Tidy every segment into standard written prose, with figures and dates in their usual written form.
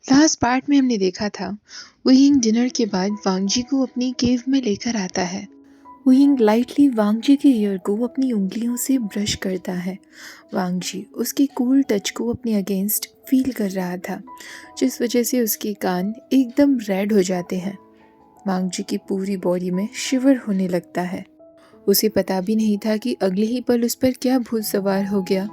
Last part में हमने देखा था वुयिंग डिनर के बाद वांगजी को अपनी केव में लेकर आता है। वुयिंग लाइटली वांगजी के ईयर को अपनी उंगलियों से ब्रश करता है। वांगजी उसके कूल टच को अपने अगेंस्ट फील कर रहा था, जिस वजह से उसके कान एकदम रेड हो जाते हैं। वांगजी की पूरी बॉडी में शिवर होने लगता है। उसे पता भी नहीं था कि अगले ही पल उस पर क्या भूत सवार हो गया,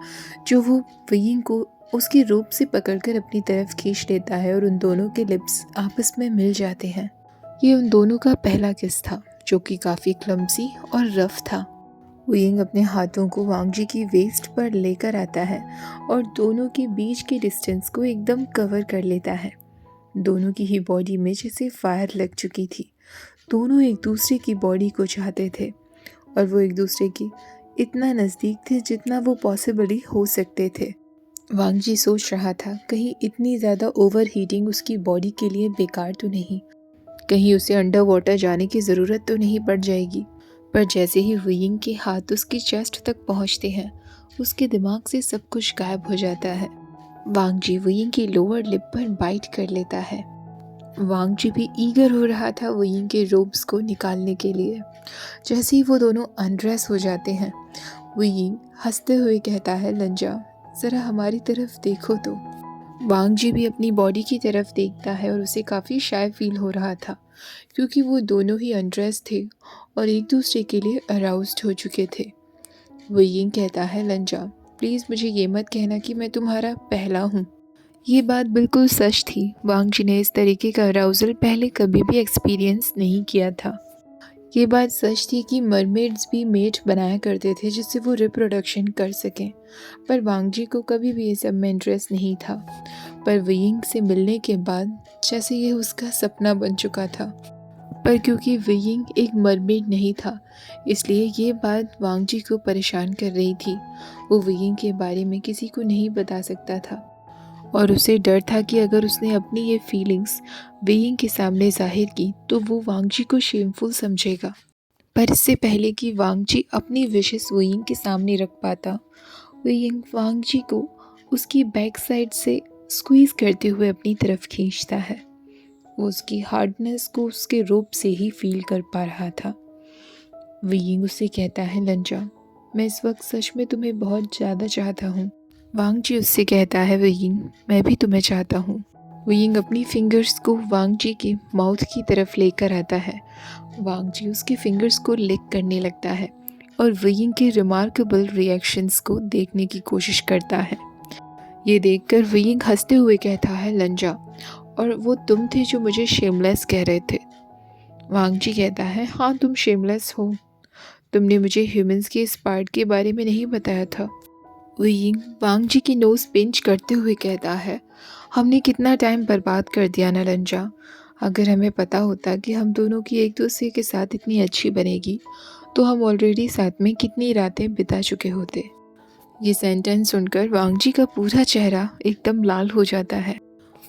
जो वो वुयिंग को उसकी रोब से पकड़कर अपनी तरफ खींच लेता है और उन दोनों के लिप्स आपस में मिल जाते हैं। ये उन दोनों का पहला किस था, जो कि काफ़ी क्लमसी और रफ था। वुयिंग अपने हाथों को वांगजी की वेस्ट पर लेकर आता है और दोनों के बीच के डिस्टेंस को एकदम कवर कर लेता है। दोनों की ही बॉडी में जैसे फायर लग चुकी थी। दोनों एक दूसरे की बॉडी को चाहते थे और वो एक दूसरे की इतना नज़दीक थे जितना वो पॉसिबली हो सकते थे। वांगजी सोच रहा था कहीं इतनी ज़्यादा ओवर हीटिंग उसकी बॉडी के लिए बेकार तो नहीं, कहीं उसे अंडर वाटर जाने की ज़रूरत तो नहीं पड़ जाएगी। पर जैसे ही वुयिंग के हाथ उसकी चेस्ट तक पहुंचते हैं, उसके दिमाग से सब कुछ गायब हो जाता है। वांगजी वुयिंग की लोअर लिप पर बाइट कर लेता है। वांगजी भी ईगर हो रहा था वुयिंग के रोब्स को निकालने के लिए। जैसे ही वो दोनों अनड्रेस हो जाते हैं, वुयिंग हंसते हुए कहता है, लंजा ज़रा हमारी तरफ देखो तो। वांगजी भी अपनी बॉडी की तरफ देखता है और उसे काफ़ी शाय फील हो रहा था, क्योंकि वो दोनों ही अनड्रेस थे और एक दूसरे के लिए अराउज्ड हो चुके थे। वुयिंग कहता है, लंजा प्लीज़ मुझे ये मत कहना कि मैं तुम्हारा पहला हूँ। ये बात बिल्कुल सच थी। वांगजी ने इस तरीके का अराउजल पहले कभी भी एक्सपीरियंस नहीं किया था। ये बात सच थी कि मरमेड्स भी मेट बनाया करते थे जिससे वो रिप्रोडक्शन कर सकें, पर वांगजी को कभी भी ये सब में इंटरेस्ट नहीं था। पर वुयिंग से मिलने के बाद जैसे ये उसका सपना बन चुका था। पर क्योंकि वुयिंग एक मरमेड नहीं था, इसलिए ये बात वांगजी को परेशान कर रही थी। वो वुयिंग के बारे में किसी को नहीं बता सकता था और उसे डर था कि अगर उसने अपनी ये फीलिंग्स वुयिंग के सामने जाहिर की तो वो वांगजी को शेमफुल समझेगा। पर इससे पहले कि वांगजी अपनी विशेस वुयिंग के सामने रख पाता, वुयिंग वांगजी को उसकी बैक साइड से स्क्वीज करते हुए अपनी तरफ खींचता है। वो उसकी हार्डनेस को उसके रोब से ही फील कर पा रहा था। वुयिंग उसे कहता है, लंजा मैं इस वक्त सच में तुम्हें बहुत ज़्यादा चाहता हूँ। वांगजी उससे कहता है, वुयिंग मैं भी तुम्हें चाहता हूँ। वुयिंग अपनी फिंगर्स को वांगजी के माउथ की तरफ लेकर आता है। वांगजी उसके फिंगर्स को लिक करने लगता है और वुयिंग के रिमार्केबल रिएक्शंस को देखने की कोशिश करता है। ये देखकर वुयिंग हंसते हुए कहता है, लंजा और वो तुम थे जो मुझे शेमलेस कह रहे थे। वांगजी कहता है, हाँ तुम शेमलेस हो। तुमने मुझे ह्यूमंस के इस पार्ट के बारे में नहीं बताया था। वुयिंग वांगजी की नोज पिंच करते हुए कहता है, हमने कितना टाइम बर्बाद कर दिया ना लंजा। अगर हमें पता होता कि हम दोनों की एक दूसरे के साथ इतनी अच्छी बनेगी तो हम ऑलरेडी साथ में कितनी रातें बिता चुके होते। ये सेंटेंस सुनकर वांगजी का पूरा चेहरा एकदम लाल हो जाता है।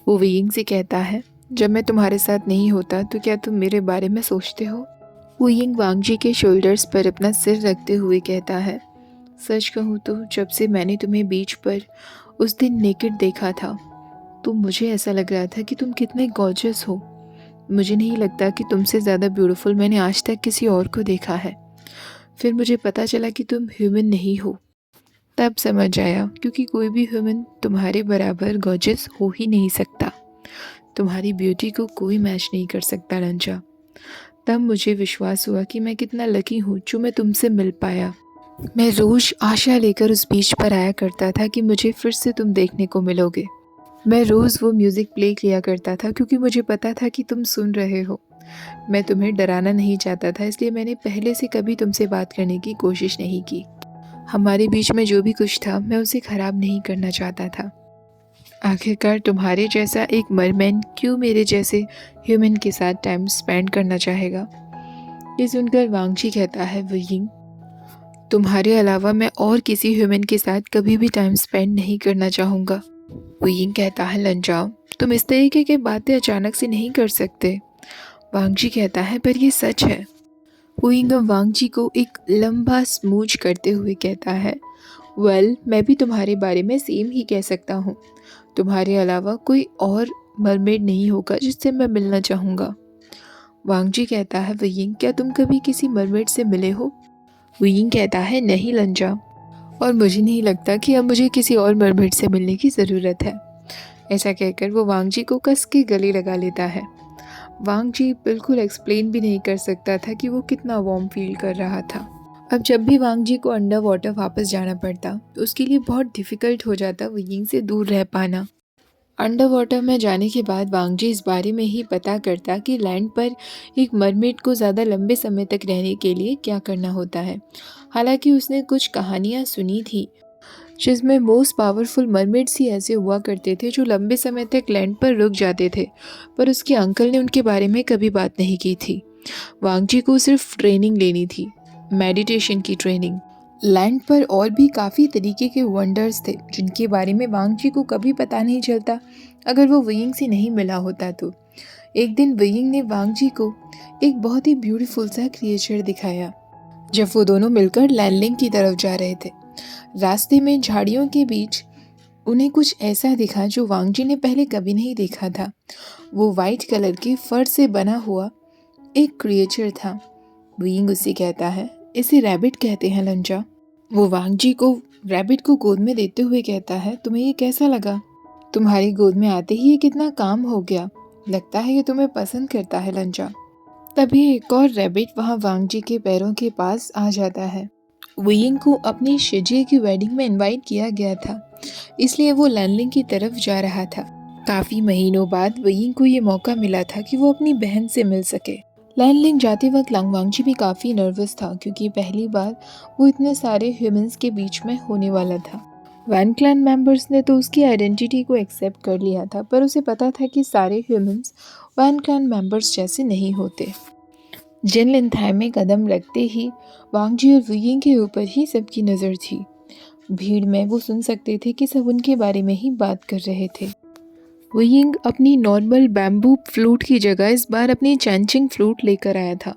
वो वुयिंग से कहता है, जब मैं तुम्हारे साथ नहीं होता तो क्या तुम मेरे बारे में सोचते हो? वुयिंग वांगजी के शोल्डर्स पर अपना सिर रखते हुए कहता है, सच कहूँ तो जब से मैंने तुम्हें बीच पर उस दिन नेकेड देखा था तो मुझे ऐसा लग रहा था कि तुम कितने गॉर्जियस हो। मुझे नहीं लगता कि तुमसे ज़्यादा ब्यूटीफुल मैंने आज तक किसी और को देखा है। फिर मुझे पता चला कि तुम ह्यूमन नहीं हो, तब समझ आया क्योंकि कोई भी ह्यूमन तुम्हारे बराबर गॉर्जियस हो ही नहीं सकता। तुम्हारी ब्यूटी को कोई मैच नहीं कर सकता रंजा। तब मुझे विश्वास हुआ कि मैं कितना लकी हूँ जो मैं तुमसे मिल पाया। मैं रोज़ आशा लेकर उस बीच पर आया करता था कि मुझे फिर से तुम देखने को मिलोगे। मैं रोज़ वो म्यूज़िक प्ले किया करता था क्योंकि मुझे पता था कि तुम सुन रहे हो। मैं तुम्हें डराना नहीं चाहता था, इसलिए मैंने पहले से कभी तुमसे बात करने की कोशिश नहीं की। हमारे बीच में जो भी कुछ था मैं उसे ख़राब नहीं करना चाहता था। आखिरकार तुम्हारे जैसा एक मरमैन क्यों मेरे जैसे ह्यूमन के साथ टाइम स्पेंड करना चाहेगा? ये सुनकर वांगजी कहता है, वुयिंग तुम्हारे अलावा मैं और किसी ह्यूमन के साथ कभी भी टाइम स्पेंड नहीं करना चाहूँगा। वुयिंग कहता है, लंजाओ तुम इस तरीके की बातें अचानक से नहीं कर सकते। वांगजी कहता है, पर ये सच है। वुयिंग वांगजी को एक लंबा स्मूच करते हुए कहता है, वेल मैं भी तुम्हारे बारे में सेम ही कह सकता हूँ। तुम्हारे अलावा कोई और मरमेड नहीं होगा जिससे मैं मिलना चाहूँगा। वांग जी कहता है, वयिंग क्या तुम कभी किसी मरमेड से मिले हो? वयिंग कहता है, नहीं लंजा, और मुझे नहीं लगता कि अब मुझे किसी और मरमेड से मिलने की ज़रूरत है। ऐसा कहकर वो वांग जी को कस के गले लगा लेता है। वांग जी बिल्कुल एक्सप्लेन भी नहीं कर सकता था कि वो कितना वार्म फील कर रहा था। अब जब भी वांग जी को अंडर वाटर वापस जाना पड़ता तो उसके लिए बहुत डिफ़िकल्ट हो जाता वयिंग से दूर रह पाना। अंडर वाटर में जाने के बाद वांग जी इस बारे में ही पता करता कि लैंड पर एक मरमेड को ज़्यादा लंबे समय तक रहने के लिए क्या करना होता है। हालांकि उसने कुछ कहानियाँ सुनी थी जिसमें मोस्ट पावरफुल मरमेड्स ही ऐसे हुआ करते थे जो लंबे समय तक लैंड पर रुक जाते थे, पर उसके अंकल ने उनके बारे में कभी बात नहीं की थी। वांग जी को सिर्फ ट्रेनिंग लेनी थी, मेडिटेशन की ट्रेनिंग। लैंड पर और भी काफ़ी तरीके के वंडर्स थे जिनके बारे में वांग जी को कभी पता नहीं चलता अगर वो वयिंग से नहीं मिला होता तो। एक दिन वयिंग ने वांग जी को एक बहुत ही ब्यूटीफुल सा क्रिएचर दिखाया जब वो दोनों मिलकर लैंडलिंग की तरफ जा रहे थे। रास्ते में झाड़ियों के बीच उन्हें कुछ ऐसा दिखा जो वांग जी ने पहले कभी नहीं देखा था। वो वाइट कलर के फर से बना हुआ एक क्रिएचर था। वयिंग उससे कहता है, इसे रैबिट कहते हैं लंजा। वो वांग जी को रैबिट को गोद में देते हुए कहता है, तुम्हें ये कैसा लगा? तुम्हारी गोद में आते ही ये कितना काम हो गया। लगता है ये तुम्हें पसंद करता है लंजा। तभी एक और रैबिट वहाँ वांग जी के पैरों के पास आ जाता है। वयिंग को अपनी शिजिए की वेडिंग में इनवाइट किया गया था, इसलिए वो लैंडलिंग की तरफ जा रहा था। काफ़ी महीनों बाद वयिंग को ये मौका मिला था कि वो अपनी बहन से मिल सके। लैंडलिंग जाते वक्त वांग जी भी काफ़ी नर्वस था क्योंकि पहली बार वो इतने सारे ह्यूमंस के बीच में होने वाला था। वैन क्लैन मेंबर्स ने तो उसकी आइडेंटिटी को एक्सेप्ट कर लिया था, पर उसे पता था कि सारे ह्यूमंस वैन क्लैन मेंबर्स जैसे नहीं होते। जिन लिनथाई में कदम रखते ही वांग जी और वयिंग के ऊपर ही सबकी नज़र थी। भीड़ में वो सुन सकते थे कि सब उनके बारे में ही बात कर रहे थे। वयिंग अपनी नॉर्मल बैम्बू फ्लूट की जगह इस बार अपनी चैंचिंग फ्लूट लेकर आया था।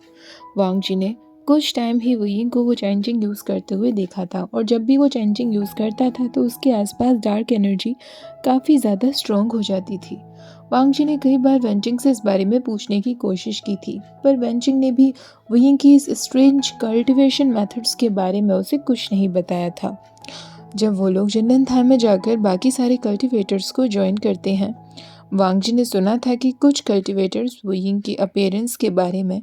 वांग जी ने कुछ टाइम ही वयिंग को वो चैंचिंग यूज़ करते हुए देखा था, और जब भी वो चैंचिंग यूज़ करता था तो उसके आसपास डार्क एनर्जी काफ़ी ज़्यादा स्ट्रॉन्ग हो जाती थी। वांग जी ने कई बार वेंचिंग से इस बारे में पूछने की कोशिश की थी, पर वेंचिंग ने भी वयिंग की इस स्ट्रेंज कल्टिवेशन मेथड्स के बारे में उसे कुछ नहीं बताया था। जब वो लोग जिनलन थाई में जाकर बाकी सारे कल्टिवेटर्स को ज्वाइन करते हैं, वांग जी ने सुना था कि कुछ कल्टिवेटर्स वयिंग की अपीयरेंस के बारे में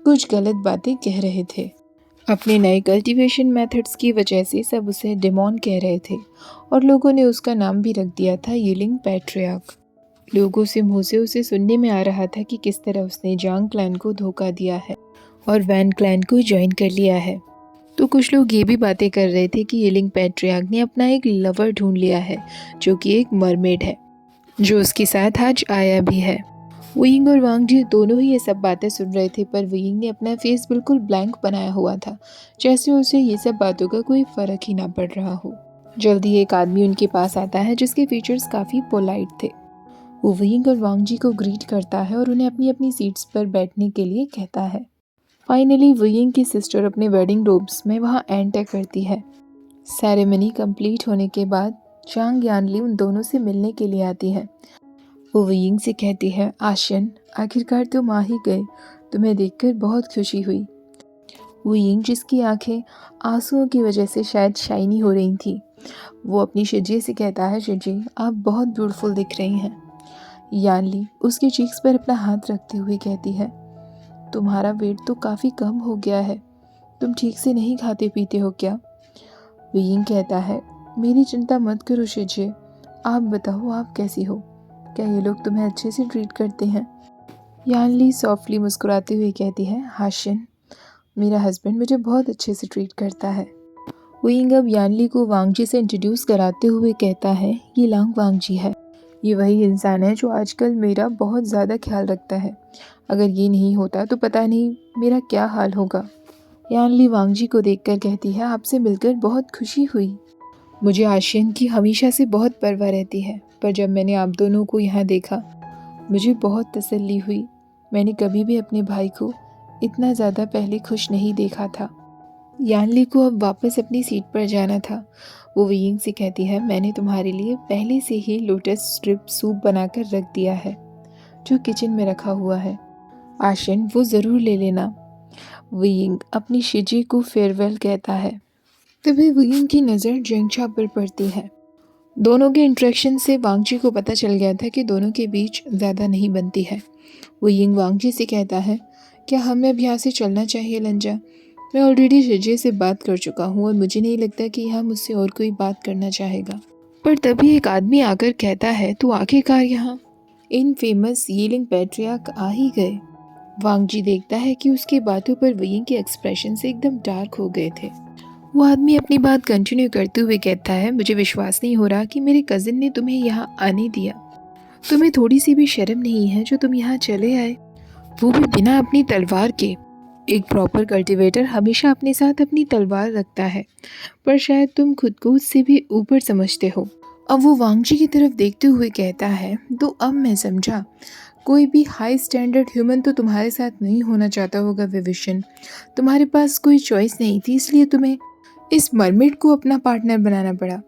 कुछ गलत बातें कह रहे थे। अपने नए कल्टीवेशन मेथड्स की वजह से सब उसे डेमोन कह रहे थे, और लोगों ने उसका नाम भी रख दिया था यीलिंग पैट्रियार्क। लोगों से मुंह से उसे सुनने में आ रहा था कि किस तरह उसने जांग क्लैन को धोखा दिया है और वैन क्लैन को ज्वाइन कर लिया है। तो कुछ लोग ये भी बातें कर रहे थे कि यीलिंग पैट्रियार्क ने अपना एक लवर ढूंढ लिया है जो कि एक मरमेड है, जो उसके साथ आज आया भी है। वयिंग और वांग जी दोनों ही ये सब बातें सुन रहे थे, पर वयिंग ने अपना फेस बिल्कुल ब्लैंक बनाया हुआ था, जैसे उसे ये सब बातों का कोई फ़र्क ही ना पड़ रहा हो। जल्दी एक आदमी उनके पास आता है जिसके फीचर्स काफ़ी पोलाइट थे। वो वयिंग और वांग जी को ग्रीट करता है और उन्हें अपनी अपनी सीट्स पर बैठने के लिए कहता है। फाइनली वयिंग की सिस्टर अपने वेडिंग रोब्स में वहाँ एंटर करती है। सेरेमनी कंप्लीट होने के बाद चांग यानली उन दोनों से मिलने के लिए आती है। वो वयिंग से कहती है, आशियन, आखिरकार तुम आ ही गए, तुम्हें देखकर बहुत खुशी हुई। वयिंग, जिसकी आंखें आंसुओं की वजह से शायद शाइनी हो रही थी, वो अपनी शिजी से कहता है, शिजी आप बहुत ब्यूटीफुल दिख रही हैं। यानली उसके चीक्स पर अपना हाथ रखते हुए कहती है, तुम्हारा वेट तो काफ़ी कम हो गया है, तुम ठीक से नहीं खाते पीते हो क्या? वयिंग कहता है, मेरी चिंता मत करो शिजी, आप बताओ आप कैसी हो, क्या ये लोग तुम्हें अच्छे से ट्रीट करते हैं? यानली सॉफ्टली मुस्कुराते हुए कहती है, हाशिन, मेरा हस्बैंड मुझे बहुत अच्छे से ट्रीट करता है। वयिंग अब यानली को वांग जी से इंट्रोड्यूस कराते हुए कहता है, ये लांग वांग जी है। ये वही इंसान है जो आजकल मेरा बहुत ज़्यादा ख्याल रखता है। अगर ये नहीं होता तो पता नहीं मेरा क्या हाल होगा। यानली वांग जी को देखकर कहती है, आपसे मिलकर बहुत खुशी हुई। मुझे आशियन की हमेशा से बहुत परवाह रहती है, पर जब मैंने आप दोनों को यहाँ देखा मुझे बहुत तसल्ली हुई। मैंने कभी भी अपने भाई को इतना ज़्यादा पहले खुश नहीं देखा था। यानली को अब वापस अपनी सीट पर जाना था। वो वयिंग से कहती है, मैंने तुम्हारे लिए पहले से ही लोटस स्ट्रिप सूप बनाकर रख दिया है। जो किचन में रखा हुआ है। आशिन, वो ज़रूर ले लेना। वुयिंग अपनी शिजी को फेयरवेल कहता है। तभी वुयिंग की नज़र जेंगछा पर पड़ती है। दोनों के इंटरेक्शन से वांगजी को पता चल गया था कि दोनों के बीच ज़्यादा नहीं बनती है। वुयिंग वांगजी से कहता है, क्या हमें अब यहाँ से चलना चाहिए लंजा? मैं ऑलरेडी शिजी से बात कर चुका हूँ और मुझे नहीं लगता कि यहाँ मुझसे और कोई बात करना चाहेगा। पर तभी एक आदमी आकर कहता है, तो आखिरकार यहाँ इन फेमस यीलिंग पैट्रियार्क आ ही गए। वांगजी देखता है कि उसकी बातों पर वुयिंग के एक्सप्रेशन से एकदम डार्क हो गए थे। वो आदमी अपनी बात कंटिन्यू करते हुए कहता है, मुझे विश्वास नहीं हो रहा कि मेरे कजिन ने तुम्हें यहाँ आने दिया। तुम्हें थोड़ी सी भी शर्म नहीं है जो तुम यहाँ चले आए, वो भी बिना अपनी तलवार के। एक प्रॉपर कल्टीवेटर हमेशा अपने साथ अपनी तलवार रखता है, पर शायद तुम खुद को उससे भी ऊपर समझते हो। अब वो वांगजी की तरफ देखते हुए कहता है, तो अब मैं समझा, कोई भी हाई स्टैंडर्ड ह्यूमन तो तुम्हारे साथ नहीं होना चाहता होगा विविशन। तुम्हारे पास कोई चॉइस नहीं थी, इसलिए तुम्हें इस मरमेड को अपना पार्टनर बनाना पड़ा।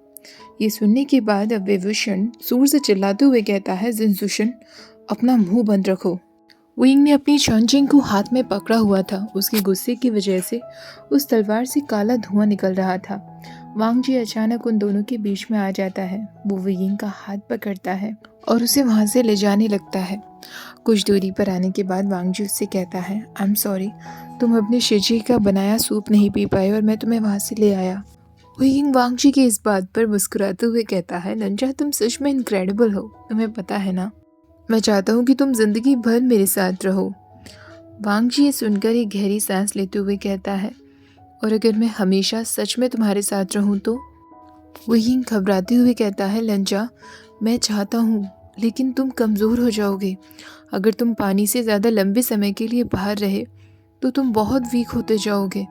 ये सुनने के बाद अब विविशन जोर से चिल्लाते हुए कहता है, जिनजुशन, अपना मुंह बंद रखो। विंग ने अपनी चॉन्जिंग को हाथ में पकड़ा हुआ था। उसके गुस्से की वजह से उस तलवार से काला धुआं निकल रहा था। वांगजी अचानक उन दोनों के बीच में आ जाता है। वो विंग का हाथ पकड़ता है और उसे वहां से ले जाने लगता है। कुछ दूरी पर आने के बाद वांगजी उससे कहता है, आई एम सॉरी, तुम अपनी शिजी का बनाया सूप नहीं पी पाए और मैं तुम्हें वहां से ले आया। विंग वांगजी की इस बात पर मुस्कुराते हुए कहता है, नंजा, तुम सच में इनक्रेडिबल हो। तुम्हें पता है ना, मैं चाहता हूँ कि तुम जिंदगी भर मेरे साथ रहो। वांगजी ये सुनकर एक गहरी सांस लेते हुए कहता है, और अगर मैं हमेशा सच में तुम्हारे साथ रहूं तो? विंग घबराते हुए कहता है, लंजा, मैं चाहता हूँ, लेकिन तुम कमज़ोर हो जाओगे। अगर तुम पानी से ज़्यादा लंबे समय के लिए बाहर रहे तो तुम बहुत वीक होते जाओगे।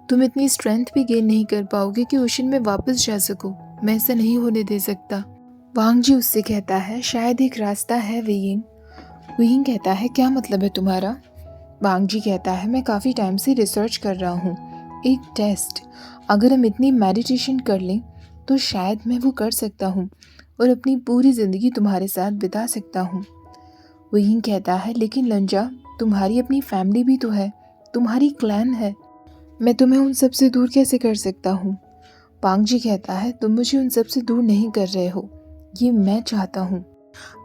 तुम इतनी स्ट्रेंथ भी गेन नहीं कर पाओगे कि ओशन में वापस जा सको। मैं ऐसा नहीं होने दे सकता। वांगजी उससे कहता है, शायद एक रास्ता है वियिंग। वियिंग कहता है, क्या मतलब है तुम्हारा? वांगजी कहता है, मैं काफ़ी टाइम से रिसर्च कर रहा हूँ। एक टेस्ट, अगर हम इतनी मेडिटेशन कर लें तो शायद मैं वो कर सकता हूँ और अपनी पूरी ज़िंदगी तुम्हारे साथ बिता सकता हूँ। वियिंग कहता है, लेकिन लंजा, तुम्हारी अपनी फैमिली भी तो है, तुम्हारी क्लैन है। मैं तुम्हें उन सब से दूर कैसे कर सकता हूँ? वांगजी कहता है, तुम मुझे उन सब से दूर नहीं कर रहे हो, ये मैं चाहता हूँ।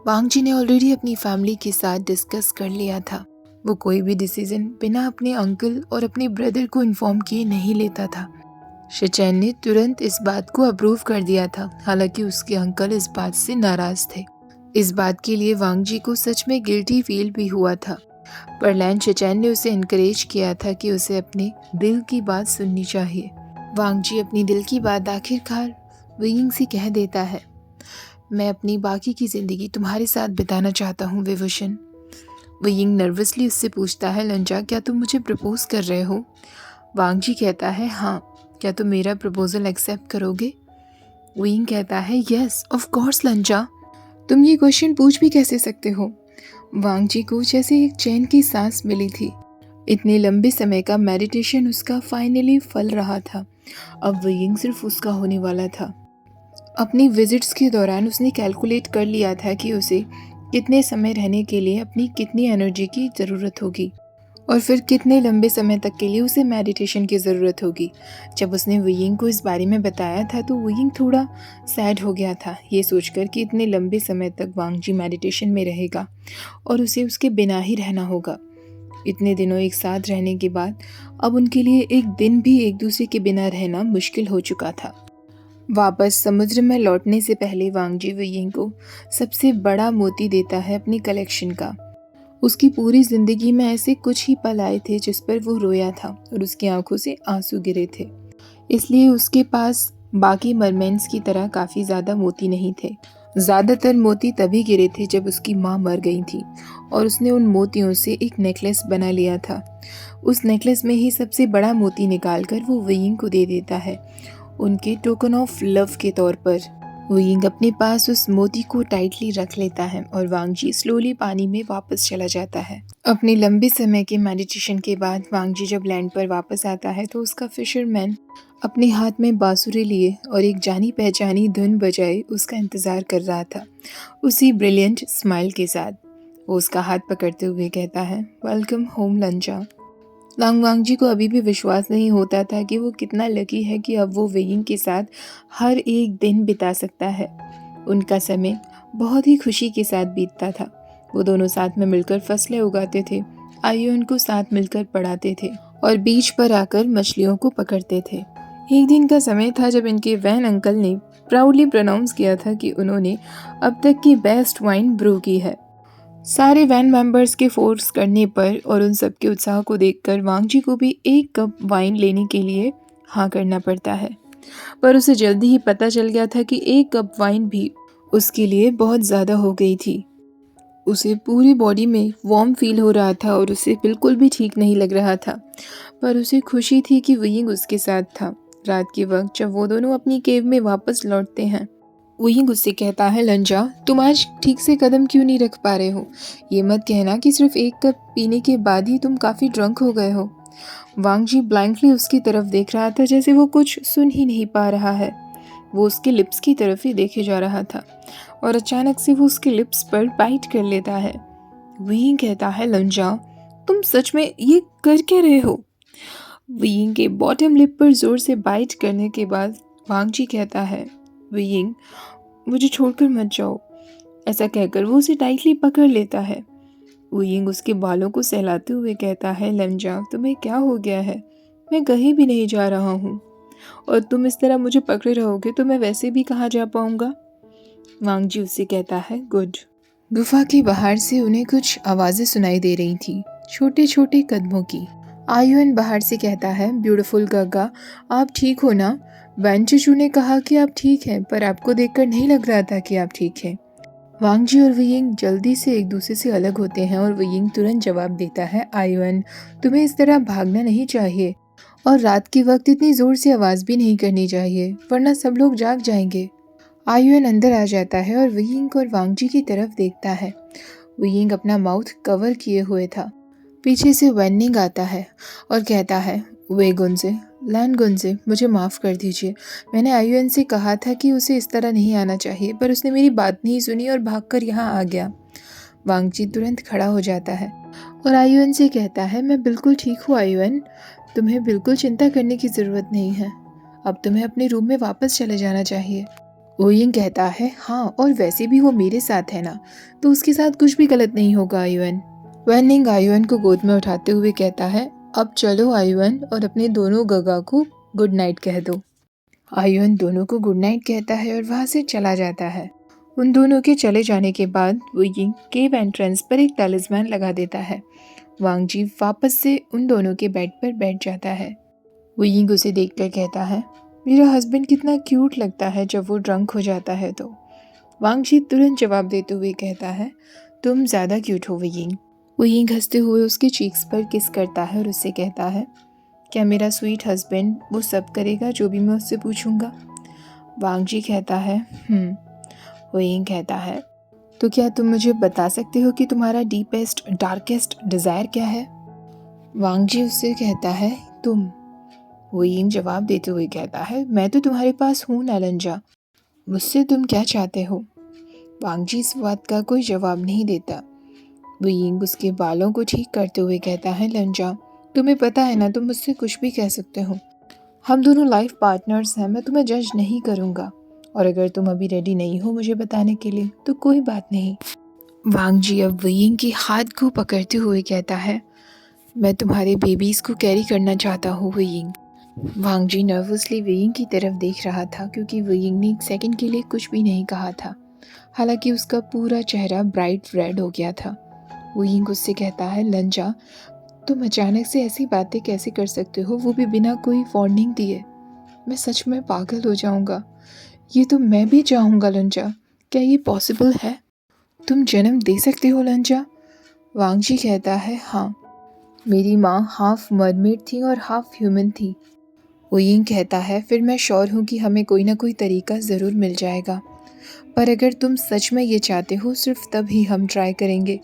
वांगजी ने ऑलरेडी अपनी फैमिली के साथ डिस्कस कर लिया था। वो कोई भी डिसीजन बिना अपने अंकल और अपने ब्रदर को इन्फॉर्म किए नहीं लेता था। शिचैन ने तुरंत इस बात को अप्रूव कर दिया था, हालांकि उसके अंकल इस बात से नाराज थे। इस बात के लिए वांगजी को सच में गिल्टी फील भी हुआ था, पर लैन शिचैन ने उसे इनकरेज किया था कि उसे अपने दिल की बात सुननी चाहिए। वांगजी अपनी दिल की बात आखिरकार वियिंग से कह देता है, मैं अपनी बाकी की ज़िंदगी तुम्हारे साथ बिताना चाहता हूँ विवुशन। वियिंग नर्वसली उससे पूछता है, लंजा, क्या तुम मुझे प्रपोज कर रहे हो? वांगजी कहता है, हाँ, क्या तुम मेरा प्रपोजल एक्सेप्ट करोगे? वियिंग कहता है, यस ऑफ कोर्स लंजा। तुम ये क्वेश्चन पूछ भी कैसे सकते हो? वांगजी को जैसे एक चैन की सांस मिली थी। इतने लंबे समय का मेडिटेशन उसका फाइनली फल रहा था। अब वियिंग सिर्फ उसका होने वाला था। अपनी विजिट्स के दौरान उसने कैलकुलेट कर लिया था कि उसे कितने समय रहने के लिए अपनी कितनी एनर्जी की ज़रूरत होगी और फिर कितने लंबे समय तक के लिए उसे मेडिटेशन की ज़रूरत होगी। जब उसने वियिंग को इस बारे में बताया था तो वियिंग थोड़ा सैड हो गया था, ये सोचकर कि इतने लंबे समय तक वांगजी मेडिटेशन में रहेगा और उसे उसके बिना ही रहना होगा। इतने दिनों एक साथ रहने के बाद अब उनके लिए एक दिन भी एक दूसरे के बिना रहना मुश्किल हो चुका था। वापस समुद्र में लौटने से पहले वांगजी वियिंग को सबसे बड़ा मोती देता है अपनी कलेक्शन का। उसकी पूरी जिंदगी में ऐसे कुछ ही पल आए थे जिस पर वो रोया था और उसकी आंखों से आंसू गिरे थे, इसलिए उसके पास बाकी मरमेंट्स की तरह काफ़ी ज़्यादा मोती नहीं थे। ज़्यादातर मोती तभी गिरे थे जब उसकी माँ मर गई थी और उसने उन मोतियों से एक नेकलेस बना लिया था। उस नेकलेस में ही सबसे बड़ा मोती निकालकर वो वियिंग को दे देता है, उनके टोकन ऑफ लव के तौर पर। वियिंग अपने पास उस मोती को टाइटली रख लेता है और वांगजी स्लोली पानी में वापस चला जाता है। अपने लंबे समय के मेडिटेशन के बाद वांगजी जब लैंड पर वापस आता है तो उसका फिशरमैन अपने हाथ में बांसुरी लिए और एक जानी पहचानी धुन बजाए उसका इंतज़ार कर रहा था, उसी ब्रिलियंट स्माइल के साथ। वो उसका हाथ पकड़ते हुए कहता है, वेलकम होम लंजा। वांगजी को अभी भी विश्वास नहीं होता था कि वो कितना लकी है कि अब वो वेयिंग के साथ हर एक दिन बिता सकता है। उनका समय बहुत ही खुशी के साथ बीतता था। वो दोनों साथ में मिलकर फसलें उगाते थे, आयुन को साथ मिलकर पढ़ाते थे और बीच पर आकर मछलियों को पकड़ते थे। एक दिन का समय था जब इनके वैन अंकल ने प्राउडली प्रोनाउंस किया था कि उन्होंने अब तक की बेस्ट वाइन ब्रू की है। सारे वैन मेंबर्स के फोर्स करने पर और उन सबके उत्साह को देखकर वांगजी को भी एक कप वाइन लेने के लिए हाँ करना पड़ता है। पर उसे जल्दी ही पता चल गया था कि एक कप वाइन भी उसके लिए बहुत ज़्यादा हो गई थी। उसे पूरी बॉडी में वार्म फील हो रहा था और उसे बिल्कुल भी ठीक नहीं लग रहा था, पर उसे खुशी थी कि वियिंग उसके साथ था। रात के वक्त जब वो दोनों अपनी केव में वापस लौटते हैं, वियिंग उससे कहता है, लंजा तुम आज ठीक से कदम क्यों नहीं रख पा रहे हो? ये मत कहना कि सिर्फ एक कप पीने के बाद ही तुम काफ़ी ड्रंक हो गए हो। वांगजी ब्लैंकली उसकी तरफ देख रहा था, जैसे वो कुछ सुन ही नहीं पा रहा है। वो उसके लिप्स की तरफ ही देखे जा रहा था और अचानक से वो उसके लिप्स पर बाइट कर लेता है। वियिंग कहता है, लंजा तुम सच में ये कर क्या रहे हो? वियिंग के बॉटम लिप पर जोर से बाइट करने के बाद वांगजी कहता है, वियिंग मुझे छोड़कर मत जाओ। ऐसा कहकर वो उसे टाइटली पकड़ लेता है। वियिंग उसके बालों को सहलाते हुए कहता है, लंजा तुम्हें क्या हो गया है? मैं कहीं भी नहीं जा रहा हूँ और तुम इस तरह मुझे पकड़े रहोगे तो मैं वैसे भी कहाँ जा पाऊंगा? वांगजी उससे कहता है, गुड। गुफा के बाहर से उन्हें कुछ आवाजें सुनाई दे रही थी, छोटे छोटे कदमों की। आयुन बाहर से कहता है, ब्यूटीफुल गग्गा आप ठीक हो ना? वैन चचू ने कहा कि आप ठीक हैं, पर आपको देखकर नहीं लग रहा था कि आप ठीक हैं। वांगजी और वियिंग जल्दी से एक दूसरे से अलग होते हैं और वियिंग तुरंत जवाब देता है, आयुन तुम्हें इस तरह भागना नहीं चाहिए और रात के वक्त इतनी जोर से आवाज़ भी नहीं करनी चाहिए, वरना सब लोग जाग जाएंगे। आयुन अंदर आ जाता है और वियिंग और वांगजी की तरफ देखता है। वियिंग अपना माउथ कवर किए हुए था। पीछे से वैनिंग आता है और कहता है, वे गुंजे लैन गुंजे मुझे माफ़ कर दीजिए। मैंने आयुन से कहा था कि उसे इस तरह नहीं आना चाहिए, पर उसने मेरी बात नहीं सुनी और भागकर यहाँ आ गया। वांगजी तुरंत खड़ा हो जाता है और आयुन से कहता है, मैं बिल्कुल ठीक हूँ आयुन, तुम्हें बिल्कुल चिंता करने की ज़रूरत नहीं है। अब तुम्हें अपने रूम में वापस चले जाना चाहिए। वियिंग कहता है, हाँ और वैसे भी वो मेरे साथ है ना, तो उसके साथ कुछ भी गलत नहीं होगा आयुन। वैनिंग आयुन को गोद में उठाते हुए कहता है, अब चलो आयुन और अपने दोनों गगा को गुड नाइट कह दो। आयुन दोनों को गुड नाइट कहता है और वहाँ से चला जाता है। उन दोनों के चले जाने के बाद वियिंग केव एंट्रेंस पर एक टैलिस्मैन लगा देता है। वांगजी वापस से उन दोनों के बेड पर बैठ जाता है। वियिंग उसे देखकर कहता है, मेरा हस्बैंड कितना क्यूट लगता है जब वो ड्रंक हो जाता है तो। वांगजी तुरंत जवाब देते हुए कहता है, तुम ज़्यादा क्यूट हो वियिंग। वियिंग हंसते हुए उसके चीक्स पर किस करता है और उससे कहता है, क्या मेरा स्वीट हस्बैंड वो सब करेगा जो भी मैं उससे पूछूंगा? वांगजी कहता है, वियिंग कहता है, तो क्या तुम मुझे बता सकते हो कि तुम्हारा डीपेस्ट डार्केस्ट डिज़ायर क्या है? वांगजी उससे कहता है, तुम। वियिंग जवाब देते हुए कहता है, मैं तो तुम्हारे पास हूँ ना लंजा, मुझसे तुम क्या चाहते हो? वांगजी इस बात का कोई जवाब नहीं देता। वियिंग उसके बालों को ठीक करते हुए कहता है, लंजा तुम्हें पता है ना, तुम मुझसे कुछ भी कह सकते हो, हम दोनों लाइफ पार्टनर्स हैं, मैं तुम्हें जज नहीं करूँगा और अगर तुम अभी रेडी नहीं हो मुझे बताने के लिए तो कोई बात नहीं। वांगजी अब वियिंग के हाथ को पकड़ते हुए कहता है, मैं तुम्हारे बेबीज़ को कैरी करना चाहता हूँ वियिंग। वांगजी नर्वसली वियिंग की तरफ देख रहा था क्योंकि वियिंग ने एक सेकंड के लिए कुछ भी नहीं कहा था, हालांकि उसका पूरा चेहरा ब्राइट रेड हो गया था। वियिंग उससे कहता है, लंजा तुम अचानक से ऐसी बातें कैसे कर सकते हो, वो भी बिना कोई वार्निंग दिए? मैं सच में पागल हो जाऊंगा। ये तो मैं भी चाहूँगा लंजा, क्या ये पॉसिबल है? तुम जन्म दे सकते हो लंजा? वांगजी कहता है, हाँ, मेरी माँ हाफ मरमेड थी और हाफ ह्यूमन थी। वियिंग कहता है, फिर मैं श्योर हूँ कि हमें कोई ना कोई तरीका ज़रूर मिल जाएगा, पर अगर तुम सच में ये चाहते हो सिर्फ तब ही हम ट्राई करेंगे,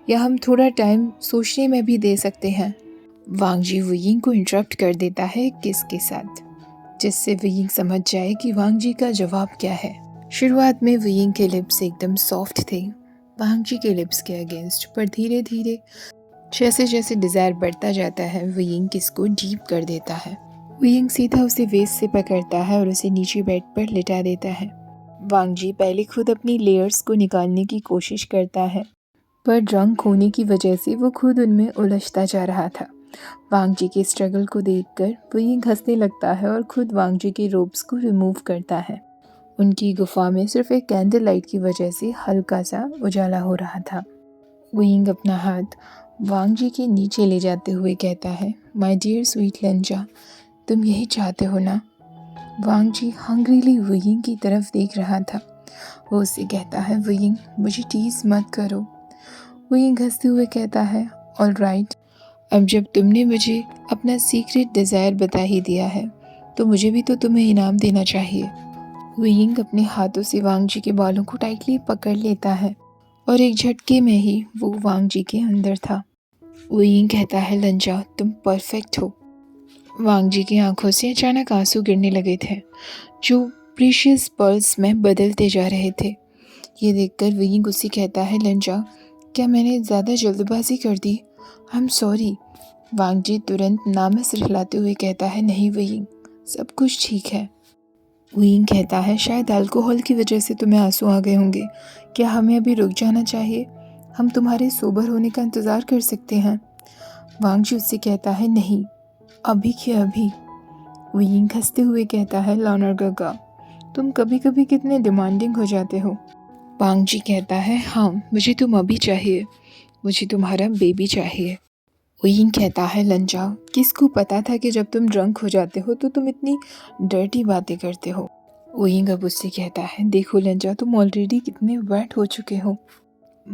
या हम थोड़ा टाइम सोचने में भी दे सकते हैं। वांगजी वियिंग को इंटरप्ट कर देता है एक किस के साथ, जिससे वियिंग समझ जाए कि वांगजी का जवाब क्या है। शुरुआत में वियिंग के लिप्स एकदम सॉफ्ट थे, वांग जी के लिप्स के अगेंस्ट, पर धीरे धीरे जैसे जैसे डिज़ायर बढ़ता जाता है वुयिंग किसको डीप कर देता है। वुयिंग सीधा उसे वेस्ट से पकड़ता है और उसे नीचे बेड पर लिटा देता है। वांग जी पहले खुद अपनी लेयर्स को निकालने की कोशिश करता है, पर ड्रंक होने की वजह से वो खुद उनमें उलझता जा रहा था। वांग जी के स्ट्रगल को देखकर वुयिंग हंसने लगता है और खुद वांग जी के रोब्स को रिमूव करता है। उनकी गुफा में सिर्फ एक कैंडल लाइट की वजह से हल्का सा उजाला हो रहा था। वुयिंग अपना हाथ वांग जी के नीचे ले जाते हुए कहता है, माय डियर स्वीट लंजा, तुम यही चाहते हो ना? वांग जी हंग्रीली वुयिंग की तरफ देख रहा था। वो उससे कहता है, वुयिंग मुझे टीज मत करो। वुयिंग हंसते हुए कहता है, ऑल राइट, अब जब तुमने मुझे अपना सीक्रेट डिज़ायर बता ही दिया है तो मुझे भी तो तुम्हें इनाम देना चाहिए। वुयिंग अपने हाथों से वांग जी के बालों को टाइटली पकड़ लेता है और एक झटके में ही वो वांग जी के अंदर था। वुयिंग कहता है, लंजा तुम परफेक्ट हो। वांग जी की आंखों से अचानक आंसू गिरने लगे थे जो प्रीशियस पर्ल्स में बदलते जा रहे थे। ये देखकर वुयिंग उससे कहता है, लंजा क्या मैंने ज़्यादा जल्दबाजी कर दी? I am sorry. वांग जी तुरंत नाम सिर हिलाते हुए कहता है, नहीं वुयिंग, सब कुछ ठीक है। वुयिंग कहता है, शायद अल्कोहल की वजह से तुम्हें आंसू आ गए होंगे। क्या हमें अभी रुक जाना चाहिए? हम तुम्हारे सोबर होने का इंतज़ार कर सकते हैं। वांग जी उससे कहता है, नहीं, अभी के अभी। वुयिंग हंसते हुए कहता है, लॉनर गगा, तुम कभी कभी कितने डिमांडिंग हो जाते हो। वांग जी कहता है, हाँ मुझे तुम अभी चाहिए, मुझे तुम्हारा बेबी चाहिए। वुयिंग कहता है, लंजा किसको पता था कि जब तुम ड्रंक हो जाते हो तो तुम इतनी डर्टी बातें करते हो। वुयिंग अब उससे कहता है, देखो लंजा तुम ऑलरेडी कितने वेट हो चुके हो।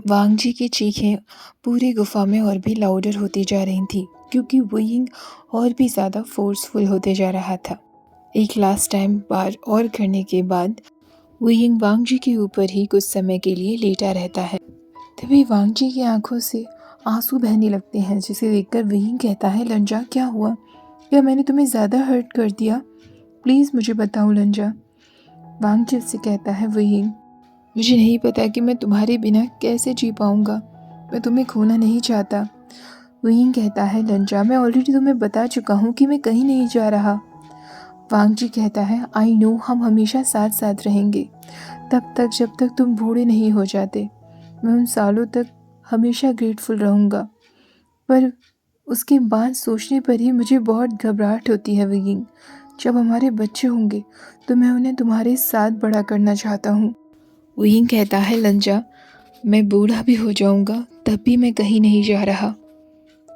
वांग जी की चीखें पूरी गुफा में और भी लाउडर होती जा रही थी क्योंकि वुयिंग और भी ज़्यादा फोर्सफुल होते जा रहा था। एक लास्ट टाइम बार और करने के बाद वुयिंग वांग जी के ऊपर ही कुछ समय के लिए लेटा रहता है। तभी वांग जी की आंखों से आंसू बहने लगते हैं जिसे देखकर वुयिंग कहता है, लंजा क्या हुआ? क्या मैंने तुम्हें ज़्यादा हर्ट कर दिया? प्लीज़ मुझे बताओ लंजा। वांग जी उससे कहता है, वुयिंग मुझे नहीं पता कि मैं तुम्हारे बिना कैसे जी पाऊँगा, मैं तुम्हें खोना नहीं चाहता। वुयिंग कहता है, लंजा मैं ऑलरेडी तुम्हें बता चुका हूँ कि मैं कहीं नहीं जा रहा। वांग जी कहता है, आई नो, हम हमेशा साथ साथ रहेंगे तब तक जब तक तुम बूढ़े नहीं हो जाते। मैं उन सालों तक हमेशा ग्रेटफुल रहूँगा, पर उसके बाद सोचने पर ही मुझे बहुत घबराहट होती है वुयिंग। जब हमारे बच्चे होंगे तो मैं उन्हें तुम्हारे साथ बड़ा करना चाहता हूँ। वुयिंग कहता है, लंजा मैं बूढ़ा भी हो जाऊँगा तब भी मैं कहीं नहीं जा रहा।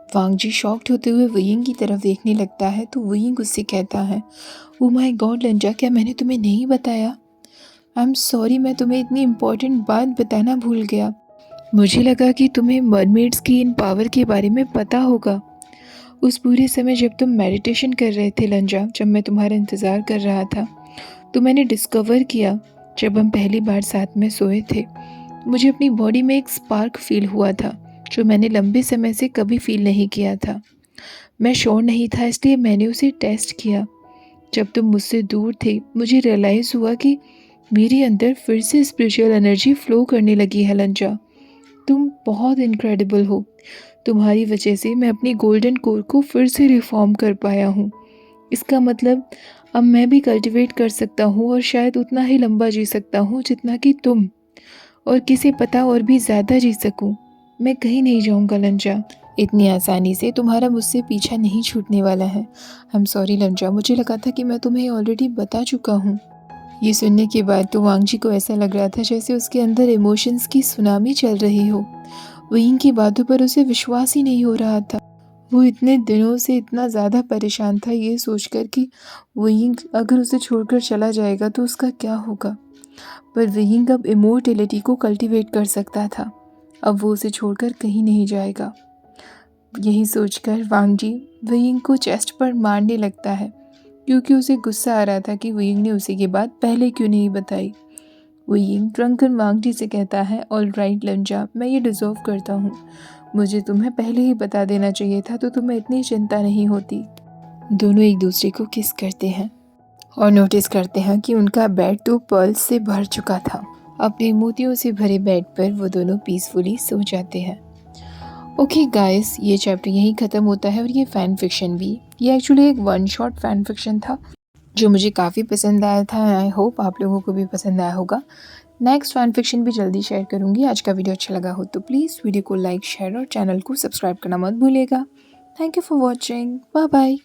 वांग जी शॉक्ड होते हुए वुयिंग की तरफ देखने लगता है तो वुयिंग उससे कहता है, ओ माय गॉड लंजा, क्या मैंने तुम्हें नहीं बताया? आई एम सॉरी, मैं तुम्हें इतनी इम्पोर्टेंट बात बताना भूल गया। मुझे लगा कि तुम्हें मरमेड्स की इन पावर के बारे में पता होगा। उस पूरे समय जब तुम मेडिटेशन कर रहे थे लंजा, जब मैं तुम्हारा इंतज़ार कर रहा था तो मैंने डिस्कवर किया, जब हम पहली बार साथ में सोए थे मुझे अपनी बॉडी में एक स्पार्क फील हुआ था जो मैंने लंबे समय से कभी फील नहीं किया था। मैं श्योर नहीं था इसलिए मैंने उसे टेस्ट किया। जब तुम मुझसे दूर थे मुझे रियलाइज़ हुआ कि मेरे अंदर फिर से स्पिरिचुअल एनर्जी फ्लो करने लगी है लंजा। तुम बहुत इनक्रेडिबल हो। तुम्हारी वजह से मैं अपनी गोल्डन कोर को फिर से रिफॉर्म कर पाया हूँ। इसका मतलब अब मैं भी कल्टिवेट कर सकता हूँ और शायद उतना ही लंबा जी सकता हूँ जितना कि तुम, और किसे पता और भी ज़्यादा जी सकूँ। मैं कहीं नहीं जाऊँगा लंजा। इतनी आसानी से तुम्हारा मुझसे पीछा नहीं छूटने वाला है। आई एम सॉरी लंजा, मुझे लगा था कि मैं तुम्हें ऑलरेडी बता चुका हूँ। ये सुनने के बाद तो वांग जी को ऐसा लग रहा था जैसे उसके अंदर इमोशंस की सुनामी चल रही हो। वुयिंग की बातों पर उसे विश्वास ही नहीं हो रहा था। वो इतने दिनों से इतना ज़्यादा परेशान था ये सोचकर कि वुयिंग अगर उसे छोड़कर चला जाएगा तो उसका क्या होगा। पर वुयिंग अब इमोर्टेलिटी को कल्टीवेट कर सकता था। अब वो उसे छोड़कर कहीं नहीं जाएगा। यही सोचकर वांग जी वुयिंग को चेस्ट पर मारने लगता है क्योंकि उसे गुस्सा आ रहा था कि वुयिंग ने उसे ये बात पहले क्यों नहीं बताई। वुयिंग ड्रंकन वांग जी से कहता है, ऑल राइट लंजा, मैं ये डिज़र्व करता हूँ। मुझे तुम्हें पहले ही बता देना चाहिए था तो तुम्हें इतनी चिंता नहीं होती। दोनों एक दूसरे को किस करते हैं और नोटिस करते हैं कि उनका बेड तो पर्ल्स से भर चुका था। अपने मोतियों से भरे बेड पर वो दोनों पीसफुली सो जाते हैं। ओके गाइस, ये चैप्टर यहीं ख़त्म होता है और ये फ़ैन फिक्शन भी। ये एक्चुअली एक वन शॉट फ़ैन फिक्शन था जो मुझे काफ़ी पसंद आया था। आई होप आप लोगों को भी पसंद आया होगा। नेक्स्ट फ़ैन फिक्शन भी जल्दी शेयर करूँगी। आज का वीडियो अच्छा लगा हो तो प्लीज़ वीडियो को लाइक, शेयर और चैनल को सब्सक्राइब करना मत भूलिएगा। Thank you for watching. Bye bye.